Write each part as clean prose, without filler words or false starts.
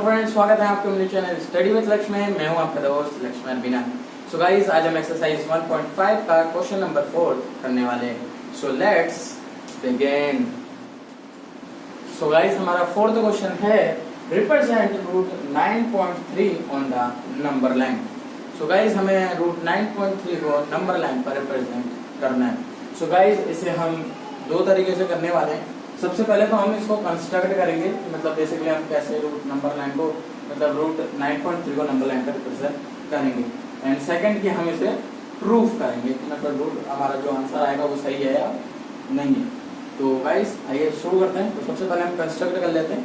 Friends, स्वागत है आपके मेरे चैनल स्टडी विद लक्ष्मी में। मैं हूं आपका दोस्त लक्ष्मी बीना। सो गाइस, आज हम एक्सरसाइज 1.5 का क्वेश्चन नंबर 4 करने वाले हैं। So let's begin. So guys, हमारा फोर्थ क्वेश्चन है represent root 9.3 on the number line. So guys, हमें रूट 9.3 को नंबर लाइन पर रिप्रेजेंट करना है। सो गाइस, इसे हम दो तरीके से करने वाले हैं। सबसे पहले तो हम इसको कंस्ट्रक्ट करेंगे, मतलब बेसिकली हम कैसे रूट नंबर लाइन को मतलब रूट 9.3 को नंबर लाइन पर रिप्रेजेंट करेंगे। एंड सेकंड कि हम इसे प्रूफ करेंगे कि मतलब रूट हमारा जो आंसर आएगा वो सही है या नहीं है। तो गाइस आइए शुरू करते हैं। तो सबसे पहले हम कंस्ट्रक्ट कर लेते हैं।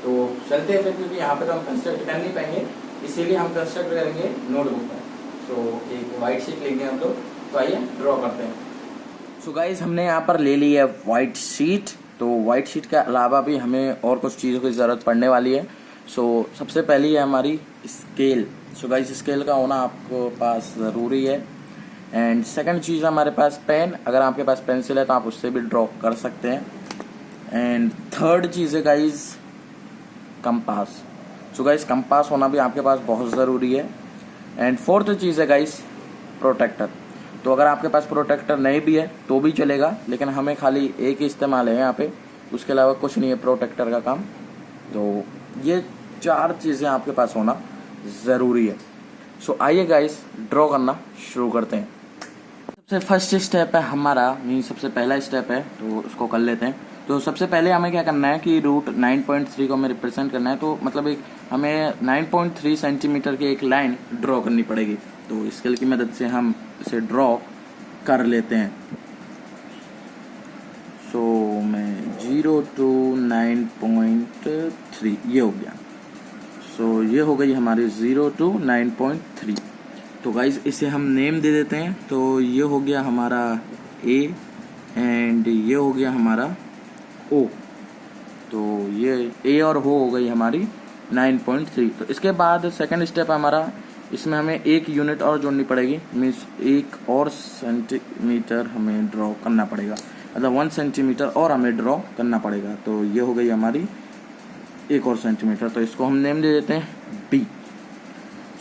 तो चलते हैं फिर, क्योंकि यहाँ पे तो हम कंस्ट्रक्ट कर नहीं पाएंगे, इसीलिए हम कंस्ट्रक्ट करेंगे नोटबुक पर। तो एक वाइट शीट लेंगे हम लोग। तो आइए ड्रॉ करते हैं। सो गाइस, हमने यहाँ पर ले ली है वाइट शीट। तो वाइट शीट के अलावा भी हमें और कुछ चीज़ों की ज़रूरत पड़ने वाली है। सो सबसे पहली है हमारी स्केल। सो गाइस, स्केल का होना आपको पास ज़रूरी है। एंड सेकंड चीज़ हमारे पास पेन। अगर आपके पास पेंसिल है तो आप उससे भी ड्रॉ कर सकते हैं। एंड थर्ड चीज़ है guys compass. So guys, compass होना भी आपके पास बहुत ज़रूरी है। एंड फोर्थ चीज़ है गाइस प्रोटेक्टर। तो अगर आपके पास प्रोटेक्टर नहीं भी है तो भी चलेगा, लेकिन हमें खाली एक ही इस्तेमाल है यहाँ पे, उसके अलावा कुछ नहीं है प्रोटेक्टर का काम। तो ये चार चीज़ें आपके पास होना ज़रूरी है। सो आइए गाइस ड्रॉ करना शुरू करते हैं। सबसे फर्स्ट स्टेप है हमारा, मीन सबसे पहला स्टेप है, तो उसको कर लेते हैं। तो सबसे पहले हमें क्या करना है कि रूट 9.3 को हमें रिप्रेजेंट करना है। तो मतलब एक हमें 9.3 सेंटीमीटर की एक लाइन ड्रॉ करनी पड़ेगी। तो स्केल की मदद से हम इसे ड्रॉ कर लेते हैं। सो मैं 0 to 9.3 ये हो गया। सो ये हो गई हमारी 0 to 9.3। तो गाइज इसे हम नेम दे देते हैं। तो ये हो गया हमारा ए एंड ये हो गया हमारा ओ। तो ये ए और ओ हो गई हमारी 9.3। तो इसके बाद सेकंड स्टेप हमारा, इसमें हमें एक यूनिट और जोड़नी पड़ेगी, मीन्स एक और सेंटीमीटर हमें ड्रॉ करना पड़ेगा, मतलब 1 सेंटीमीटर और हमें ड्रॉ करना पड़ेगा। तो ये हो गई हमारी एक और सेंटीमीटर। तो इसको हम नेम दे देते हैं बी।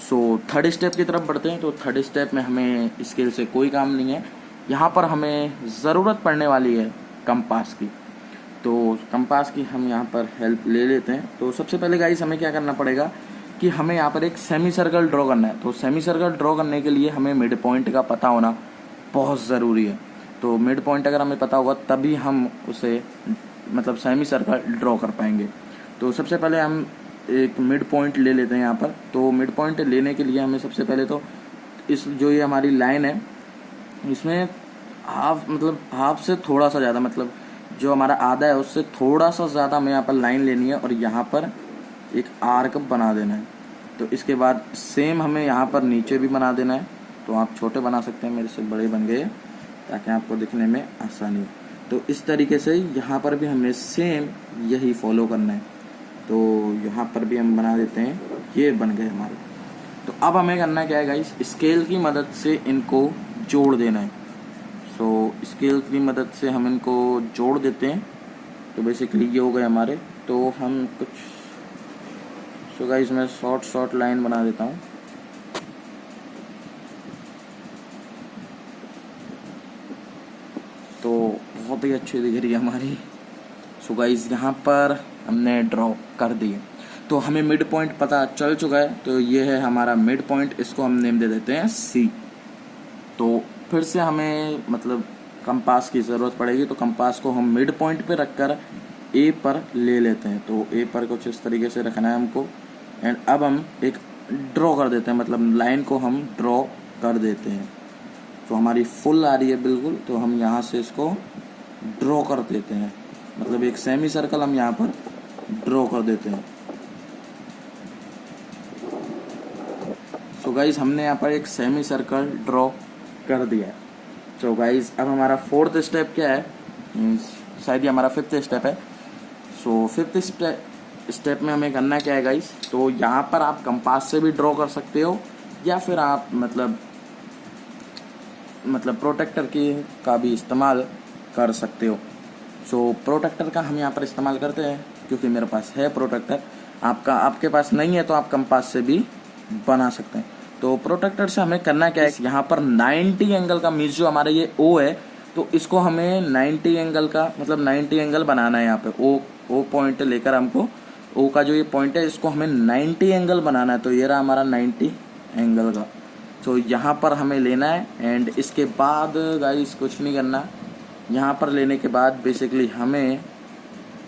सो थर्ड स्टेप की तरफ बढ़ते हैं। तो थर्ड स्टेप में हमें स्केल से कोई काम नहीं है। यहाँ पर हमें ज़रूरत पड़ने वाली है कंपास की। तो कंपास की हम यहाँ पर हेल्प ले लेते हैं। तो सबसे पहले गाइस हमें क्या करना पड़ेगा कि हमें यहाँ पर एक सेमी सर्कल ड्रॉ करना है। तो सेमी सर्कल ड्रॉ करने के लिए हमें मिड पॉइंट का पता होना बहुत ज़रूरी है। तो मिड पॉइंट अगर हमें पता होगा तभी हम उसे मतलब सेमी सर्कल ड्रॉ कर पाएंगे। तो सबसे पहले हम एक मिड पॉइंट ले लेते हैं यहाँ पर। तो मिड पॉइंट लेने के लिए हमें सबसे पहले तो इस जो ये हमारी लाइन है, इसमें हाफ से थोड़ा सा ज़्यादा, मतलब जो हमारा आधा है उससे थोड़ा सा ज़्यादा हमें यहाँ पर लाइन लेनी है और यहाँ पर एक आर्क बना देना है। तो इसके बाद सेम हमें यहाँ पर नीचे भी बना देना है। तो आप छोटे बना सकते हैं, मेरे से बड़े बन गए ताकि आपको दिखने में आसानी हो। तो इस तरीके से यहाँ पर भी हमें सेम यही फॉलो करना है। तो यहाँ पर भी हम बना देते हैं, ये बन गए हमारे। तो अब हमें करना क्या है गाइस, स्केल की मदद से इनको जोड़ देना है। सो स्केल की मदद से हम इनको जोड़ देते हैं। तो बेसिकली ये हो गए हमारे। तो हम कुछ सो गाइस मैं शॉर्ट लाइन बना देता हूँ। तो बहुत ही अच्छी दिख रही है हमारी। सो गाइस यहाँ पर हमने ड्रॉ कर दिए। तो हमें मिड पॉइंट पता चल चुका है। तो ये है हमारा मिड पॉइंट, इसको हम नेम दे देते हैं सी। तो फिर से हमें मतलब कंपास की ज़रूरत पड़ेगी। तो कंपास को हम मिड पॉइंट पे रखकर ए पर ले लेते हैं। तो ए पर कुछ इस तरीके से रखना है हमको। एंड अब हम एक ड्रॉ कर देते हैं, मतलब लाइन को हम ड्रॉ कर देते हैं। तो हमारी फुल आ रही है बिल्कुल। तो हम यहाँ से इसको ड्रॉ कर देते हैं, मतलब एक सेमी सर्कल हम यहाँ पर ड्रॉ कर देते हैं। सो गाइस हमने यहाँ पर एक सेमी सर्कल ड्रॉ कर दिया है। तो गाइस अब हमारा फोर्थ स्टेप क्या है, शायद ये हमारा फिफ्थ स्टेप है। सो फिफ्थ स्टेप में हमें करना क्या है गाइस, तो यहाँ पर आप कंपास से भी ड्रॉ कर सकते हो या फिर आप मतलब प्रोटेक्टर की का भी इस्तेमाल कर सकते हो। सो प्रोटेक्टर का हम यहाँ पर इस्तेमाल करते हैं क्योंकि मेरे पास है प्रोटेक्टर। आपके पास नहीं है तो आप कंपास से भी बना सकते हैं। तो प्रोट्रैक्टर से हमें करना क्या है, यहाँ पर 90 एंगल का मीन्स जो हमारा ये ओ है तो इसको हमें 90 एंगल का मतलब 90 एंगल बनाना है। यहाँ पे ओ पॉइंट लेकर हमको ओ का जो ये पॉइंट है इसको हमें 90 एंगल बनाना है। तो ये रहा हमारा 90 एंगल का। तो यहाँ पर हमें लेना है एंड इसके बाद गाइस कुछ नहीं करना। यहाँ पर लेने के बाद बेसिकली हमें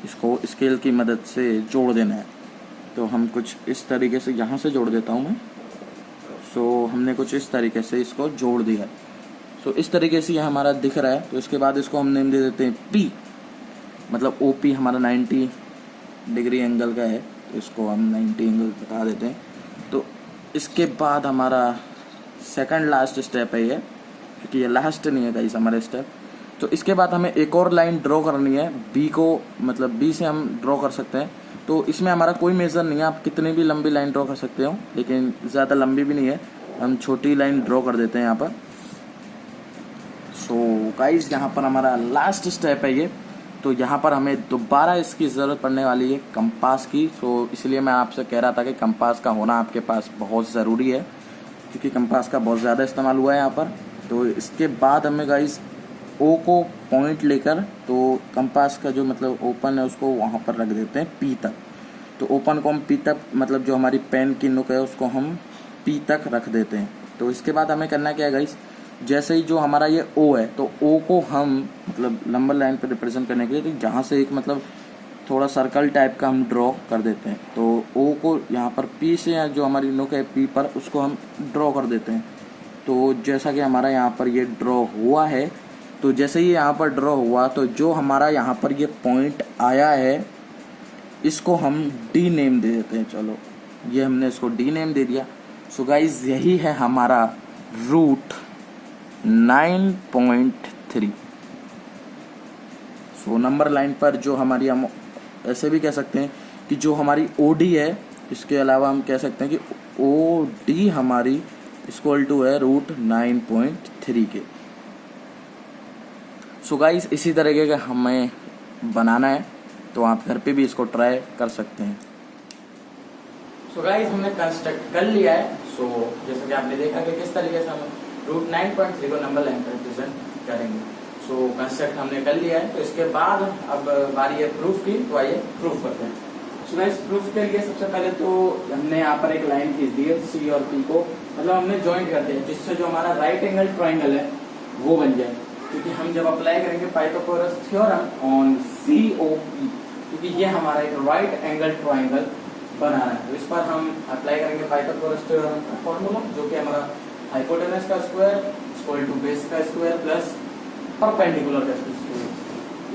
इसको स्केल की मदद से जोड़ देना है। तो हम कुछ इस तरीके से यहाँ से जोड़ देता हूँ मैं। सो हमने कुछ इस तरीके से इसको जोड़ दिया। सो इस तरीके से यह हमारा दिख रहा है। तो इसके बाद इसको हम नेम दे देते हैं पी, मतलब ओ पी हमारा 90 डिग्री एंगल का है तो इसको हम 90 एंगल बता देते हैं। तो इसके बाद हमारा सेकंड लास्ट स्टेप है ये, क्योंकि ये लास्ट नहीं है गाइस हमारा स्टेप। तो इसके बाद हमें एक और लाइन ड्रॉ करनी है बी को, मतलब बी से हम ड्रॉ कर सकते हैं। तो इसमें हमारा कोई मेजर नहीं है, आप कितनी भी लंबी लाइन ड्रॉ कर सकते हो, लेकिन ज़्यादा लंबी भी नहीं है, हम छोटी लाइन ड्रॉ कर देते हैं यहाँ पर। सो गाइस यहाँ पर हमारा लास्ट स्टेप है ये। तो यहाँ पर हमें दोबारा इसकी ज़रूरत पड़ने वाली है कंपास की। सो इसलिए मैं आपसे कह रहा था कि कंपास का होना आपके पास बहुत ज़रूरी है, क्योंकि कंपास का बहुत ज़्यादा इस्तेमाल हुआ है यहाँ पर। तो इसके बाद हमें गाइस ओ को पॉइंट लेकर तो कंपास का जो मतलब ओपन है उसको वहाँ पर रख देते हैं पी तक। तो ओपन को हम पी तक, मतलब जो हमारी पेन की नुक है उसको हम पी तक रख देते हैं। तो इसके बाद हमें करना क्या है गाइस, जैसे ही जो हमारा ये ओ है तो ओ को हम मतलब नंबर लाइन पर रिप्रेजेंट करने के लिए तो जहाँ से एक मतलब थोड़ा सर्कल टाइप का हम ड्रॉ कर देते हैं। तो ओ को यहाँ पर पी से जो हमारी नुक है पी पर उसको हम ड्रॉ कर देते हैं। तो जैसा कि हमारा यहाँ पर ये ड्रॉ हुआ है, तो जैसे ही यहाँ पर ड्रॉ हुआ तो जो हमारा यहाँ पर ये पॉइंट आया है इसको हम डी नेम दे देते हैं। चलो ये हमने इसको डी नेम दे दिया। सो गाइज यही है हमारा रूट 9.3। सो नंबर लाइन पर जो हमारी, हम ऐसे भी कह सकते हैं कि जो हमारी ओडी है, इसके अलावा हम कह सकते हैं कि ओ डी हमारी इक्वल टू है रूट 9.3 के। सो गाइस इसी तरीके का हमें बनाना है, तो आप घर पे भी इसको ट्राई कर सकते हैं। सो गाइस हमने कंस्ट्रक्ट कर लिया है। सो जैसा कि आपने देखा कि किस तरीके से हम रूट 9.3 को नंबर लाइन पर रिप्रेजेंट करेंगे। सो कंस्ट्रक्ट हमने कर लिया है। तो इसके बाद अब बारी है प्रूफ की, तो आइए प्रूफ करते हैं। सो गाइस प्रूफ के लिए सबसे पहले तो हमने यहाँ पर एक लाइन खींच दी है सी और पी को, मतलब हमने ज्वाइंट कर दिया जिससे जो हमारा राइट एंगल ट्राइंगल है वो बन जाए। क्योंकि हम जब अप्लाई करेंगे पाइथागोरस थ्योरम ऑन COP, क्योंकि ये हमारा एक राइट एंगल ट्राइंगल बनाना है, तो इस पर हम अप्लाई करेंगे पाइथागोरस थ्योरम का फॉर्मूला, जो कि हमारा हाइपोटेनस का स्क्वायर इक्वल टू बेस का स्क्वायर प्लस परपेंडिकुलर का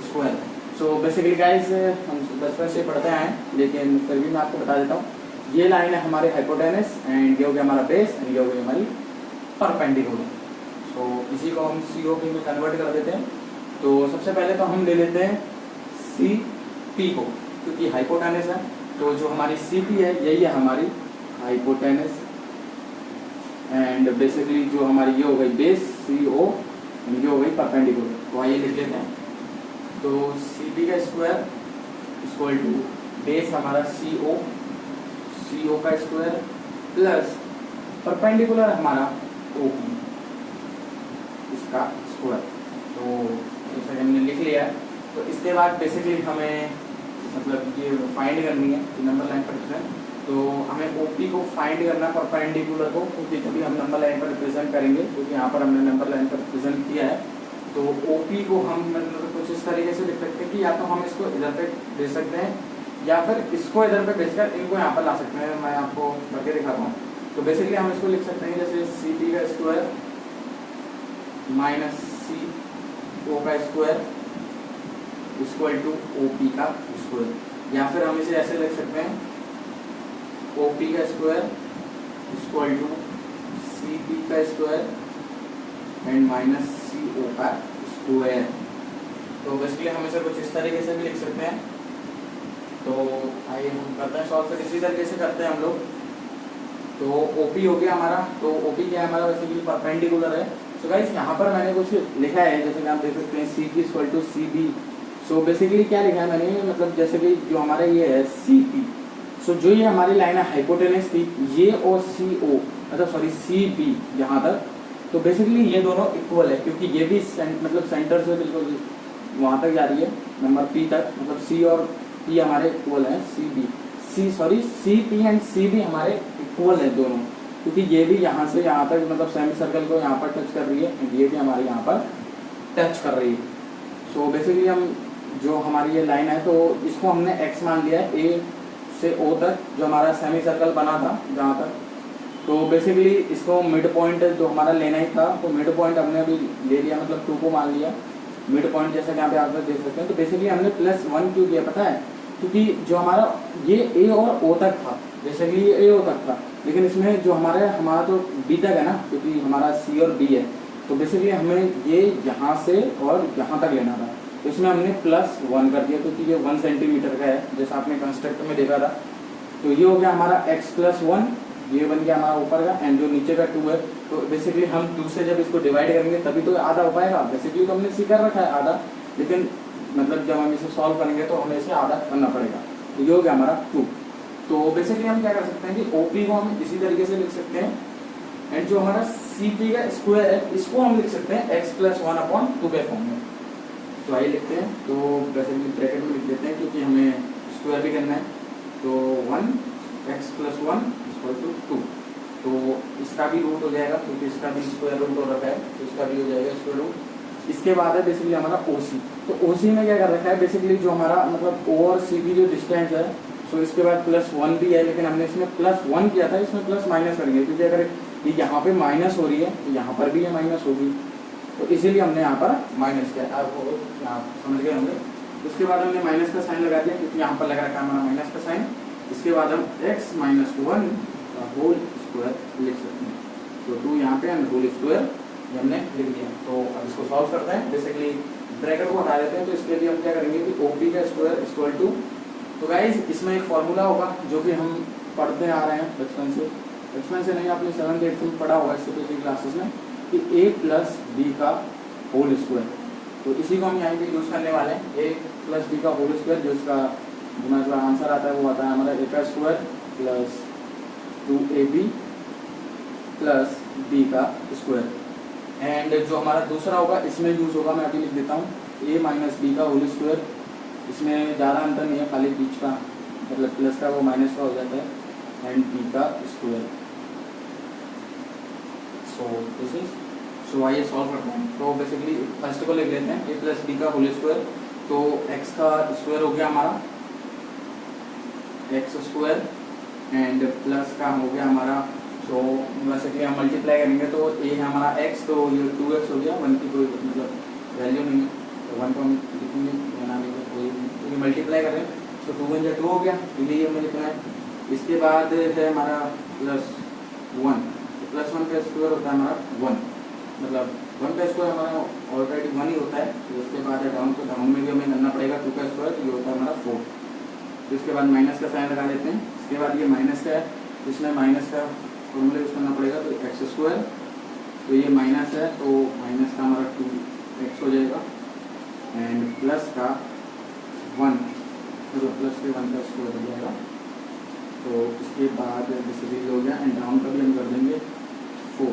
स्क्वायर। सो बेसिकली गाइस हम बचपन से पढ़ते आए हैं, लेकिन फिर भी मैं आपको बता देता हूँ। ये लाइन है हमारे हाइपोटेनस एंड ये हो गया हमारा बेस एंड ये हो गई हमारी परपेंडिकुलर। तो इसी को हम COP में कन्वर्ट कर देते हैं। तो सबसे पहले तो हम ले लेते हैं CP को, क्योंकि हाइपोटेनस है, तो जो हमारी CP है यही है हमारी हाइपोटेनस एंड बेसिकली जो हमारी ये हो गई बेस CO एंड ये हो गई परपेंडिकुलर। तो आइए लिख लेते हैं। तो CP का स्क्वायर इक्वल टू बेस हमारा CO का स्क्वायर प्लस परपेंडिकुलर हमारा OP इसका स्क्वायर। तो जैसे हमने लिख लिया है, तो इसके बाद बेसिकली हमें मतलब ये फाइंड करनी है नंबर लाइन पर रिप्रेजेंट। तो हमें OP को फाइंड करना परपेंडिकुलर को, क्योंकि तभी हम नंबर लाइन पर रिप्रेजेंट करेंगे, क्योंकि यहाँ पर हमने नंबर लाइन पर रिप्रेजेंट किया है। तो OP को हम मतलब कुछ इस तरीके से लिख सकते हैं कि या तो हम इसको इधर पे दे सकते हैं या फिर इसको इधर पे भेजकर इनको यहाँ पर ला सकते हैं। मैं आपको करके दिखाता हूँ। तो बेसिकली हम इसको लिख सकते हैं जैसे CP का स्क्वायर माइनस CO का स्क्वायर इक्वल टू OP का स्क्वायर, या फिर हम इसे ऐसे लिख सकते हैं OP का स्क्वायर इक्वल टू CP का स्क्वायर एंड माइनस CO का स्क्वायर। तो बेसिकली हम इसे कुछ इस तरीके से भी लिख सकते हैं। तो आइए हम करते हैं सॉल्व, फिर इसी तरीके से करते हैं हम लोग। तो OP हो गया हमारा, तो OP क्या है हमारा बेसिकली परपेंडिकुलर है। तो गाइस यहाँ पर मैंने कुछ लिखा है, जैसे कि आप देख सकते हैं CP equal to CB। So basically क्या लिखा है मैंने, मतलब जैसे कि जो हमारा ये है CP, सो जो ये हमारी लाइन है हाइपोटेनस थी, ये और सी ओ मतलब सॉरी सी बी यहाँ तक, तो बेसिकली ये दोनों इक्वल है क्योंकि ये भी मतलब सेंटर से बिल्कुल वहाँ तक जा रही है नंबर पी तक, मतलब सी और पी हमारे इक्वल है, C P and C B हमारे इक्वल है दोनों, क्योंकि ये भी यहाँ से यहाँ तक मतलब सेमी सर्कल को यहाँ पर टच कर रही है एंड ये भी हमारे यहाँ पर टच कर रही है। सो बेसिकली हम जो हमारी ये लाइन है तो इसको हमने एक्स मान लिया है ए से ओ तक, जो हमारा सेमी सर्कल बना था जहाँ तक। तो बेसिकली इसको मिड पॉइंट जो हमारा लेना ही था, तो मिड पॉइंट हमने अभी ले लिया, मतलब 2 को मान लिया मिड पॉइंट, जैसा कि यहाँ पे आप लोग देख सकते हैं। तो बेसिकली हमने +1 क्यों किया पता है, क्योंकि जो हमारा ये ए और ओ तक था, बेसिकली ये ए ओ तक था, लेकिन इसमें जो हमारा तो बी तक है ना, क्योंकि हमारा सी और बी है, तो बेसिकली हमें ये यहाँ से और यहाँ तक लेना था, तो इसमें हमने +1 कर दिया क्योंकि ये 1 सेंटीमीटर का है, जैसा आपने कंस्ट्रक्ट में देखा था। तो ये हो गया हमारा x+1, ये बन गया हमारा ऊपर का, एंड जो नीचे का 2 है, तो बेसिकली हम 2 से जब इसको डिवाइड करेंगे तभी तो आधा हो पाएगा। बेसिकली तो हमने सीखा रखा है आधा, लेकिन मतलब जब हम इसे सॉल्व करेंगे तो हमें इसे आधा करना पड़ेगा। तो ये हो गया हमारा 2। तो बेसिकली हम क्या कर सकते हैं कि OP को हम इसी तरीके से लिख सकते हैं, एंड जो हमारा CP का स्क्वायर है इसको हम लिख सकते हैं x+1/2 के फॉर्म में। तो आइए लिखते हैं, तो बेसिकली ब्रैकेट में लिख देते हैं क्योंकि हमें स्क्वायर भी करना है। तो 1x+1 = 2, तो इसका भी रूट हो जाएगा क्योंकि इसका भी स्क्वायर रूट हो रखा है, तो इसका भी हो जाएगा स्क्वायर रूट। इसके बाद है बेसिकली हमारा OC। तो OC में क्या कर रखा है, बेसिकली जो हमारा मतलब O और C की जो डिस्टेंस है, सो इसके बाद +1 भी है, लेकिन हमने इसमें +1 किया था, इसमें प्लस माइनस करेंगे क्योंकि अगर ये यहाँ पे माइनस हो रही है तो यहाँ पर भी ये माइनस होगी, तो इसीलिए हमने यहाँ पर माइनस किया। आपको यहाँ समझ गए होंगे। उसके बाद हमने माइनस का साइन लगा दिया क्योंकि यहाँ पर लगा रखा है हमारा माइनस का साइन। इसके बाद हम x-1 का होल स्क्वायर लिख सकते हैं। तो 2 यहाँ पे एंड होल स्क्वायर हमने लिख दिया। तो अब इसको सॉल्व करते हैं। बेसिकली ब्रैकेट को हटा देते हैं, तो इसके लिए हम क्या करेंगे कि OP का स्क्वायर इक्वल टू, तो गाइज इसमें एक फॉर्मूला होगा जो कि हम पढ़ते आ रहे हैं बचपन से नहीं, आपने 7th 8th में पढ़ा होगा इससे पिछली क्लासेस में, कि a+b का होल स्क्वायर। तो इसी को हम यहाँ पे यूज़ करने वाले हैं, a+b का होल स्क्वायर, जो इसका जो आंसर आता है वो आता है हमारा a का square plus 2ab plus b का स्क्वायर। एंड जो हमारा दूसरा होगा इसमें यूज़ होगा, मैं अभी लिख देता हूँ, a-b का होल स्क्वायर। इसमें ज़्यादा अंतर नहीं है, खाली बीच का मतलब प्लस का वो माइनस का हो जाता है, एंड b का स्क्वायर। सो आइए सॉल्व करते हैं। तो बेसिकली फर्स्ट को लिख लेते हैं a+b का होल स्क्वायर। तो x का स्क्वायर हो गया हमारा x² एंड प्लस का हो गया हमारा, सो बेसिकली हम मल्टीप्लाई करेंगे तो a है हमारा x, तो ये 2x हो गया, 1 की कोई मतलब वैल्यू नहीं है, तो 1 को हम लिखेंगे तो ये मल्टीप्लाई करें तो 2 × 2 हो गया, ये हमें लिखना है। इसके बाद है हमारा +1, +1 का स्क्वायर होता है हमारा 1, मतलब 1 का स्क्वायर हमारा ऑलरेडी 1 ही होता है। तो उसके बाद है डाउन, तो डाउन में भी हमें करना पड़ेगा 2 का स्क्वायर, तो ये होता है हमारा 4। तो इसके बाद माइनस का साइन लगा लेते हैं। इसके बाद ये माइनस का है, इसमें माइनस का फॉर्मूला यूज़ करना पड़ेगा, तो x², तो ये माइनस है तो माइनस का हमारा 2x हो जाएगा, एंड प्लस का 1, तो प्लस के 1 का स्क्वायर हो जाएगा। तो इसके बाद बेसिकली हो गया, एंड डाउन का भी हम कर देंगे 4।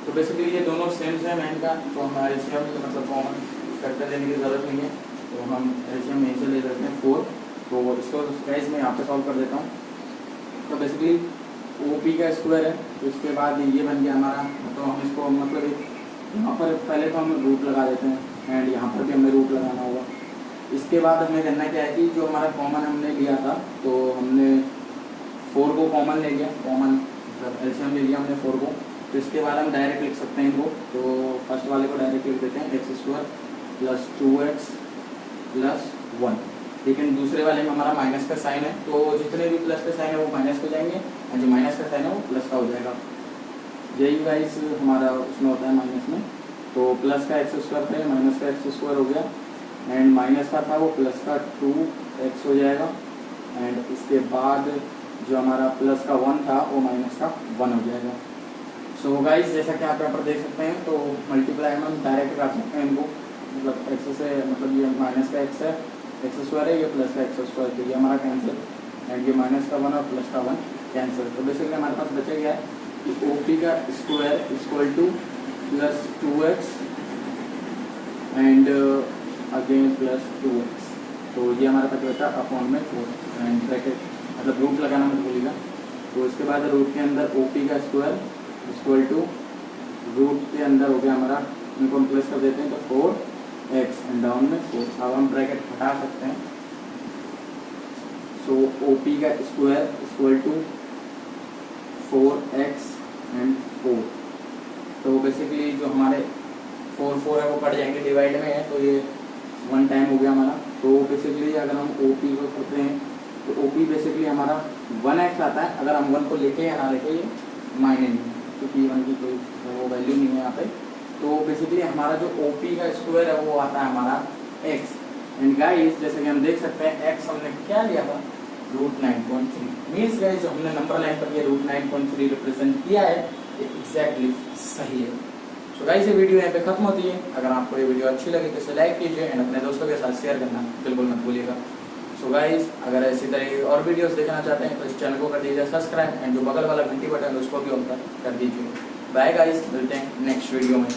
तो बेसिकली ये दोनों सेम है का, तो हम एलसीएम मतलब कॉमन फैक्टर लेने की ज़रूरत नहीं है, तो हम एलसीएम यहीं से ले लेते हैं 4। तो इसको गाइस मैं यहाँ पे सॉल्व कर देता हूँ। तो बेसिकली OP का स्क्वायर है, तो इसके बाद ये बन गया हमारा, तो हम इसको मतलब यहाँ पर पहले तो हम रूट लगा देते हैं, एंड यहाँ पर भी हमें रूट लगाना होगा। इसके बाद हमें करना क्या है कि जो हमारा कॉमन हमने लिया था, तो हमने 4 को कॉमन ले गया, कॉमन मतलब एलसीएम ले लिया हमने 4 को। तो इसके बाद हम डायरेक्ट लिख सकते हैं इनको। तो फर्स्ट वाले को डायरेक्ट लिख देते हैं x² + 2x + 1, लेकिन दूसरे वाले में हमारा माइनस का साइन है, तो जितने भी प्लस का साइन है वो माइनस हो जाएंगे, और जो माइनस का साइन है वो प्लस का हो जाएगा। यही गाइस हमारा उसमें होता है माइनस में। तो प्लस का x² था, माइनस का x² हो गया, एंड माइनस का था वो प्लस का 2x हो जाएगा, एंड इसके बाद जो हमारा प्लस का 1 था वो माइनस का 1 हो जाएगा। सो गाइस जैसा कि आप यहाँ पर देख सकते हैं, तो मल्टीप्लाई हम डायरेक्ट कर सकते हैं इनको, मतलब x से, मतलब ये माइनस का x है, x² है, ये प्लस का x², तो ये हमारा कैंसिल, एंड ये माइनस का 1 और प्लस का 1 कैंसिल। तो बेसिकली हमारे पास बचा गया है कि OP का square equal two plus 2x and again plus 2x। तो ये हमारे पास बचा अपॉन में 4 एंड ब्रैकेट मतलब रूट लगाना मत भूलिएगा। तो इसके बाद रूट के अंदर OP का स्क्वायर इक्वल टू रूट के अंदर हो गया हमारा, इनको हम प्लस कर देते हैं तो 4x एंड डाउन में 4। अब हम ब्रैकेट हटा सकते हैं। सो OP का square equal to 4x and 4। तो बेसिकली जो हमारे 4 है वो कट जाएंगे, डिवाइड में है तो ये 1 टाइम हो गया हमारा। तो बेसिकली अगर हम OP को करते हैं तो OP बेसिकली हमारा 1x आता है। अगर हम 1 को लेके या ना लेके ये मायने नहीं, क्योंकि 1 की कोई वो वैल्यू नहीं है यहाँ पे। तो बेसिकली हमारा जो OP का स्क्वायर है वो आता है हमारा x। एंड गाइस जैसे कि हम देख सकते हैं x हमने क्या लिया था √9.3। मीन्स गाइस जो हमने नंबर लाइन पर ये √9.3 रिप्रेजेंट किया है ये एग्जैक्टली सही है। सो गाइस ये वीडियो यहाँ पे खत्म होती है। अगर आपको ये वीडियो अच्छी लगी तो इसे लाइक कीजिए एंड अपने दोस्तों के साथ शेयर करना बिल्कुल मत भूलिएगा। सो गाइस अगर ऐसी तरह की और वीडियोस देखना चाहते हैं तो इस चैनल को कर दीजिए सब्सक्राइब एंड जो बगल वाला घंटी बटन है उसको भी ऑन कर दीजिए। बाय गाइस, मिलते हैं नेक्स्ट वीडियो में।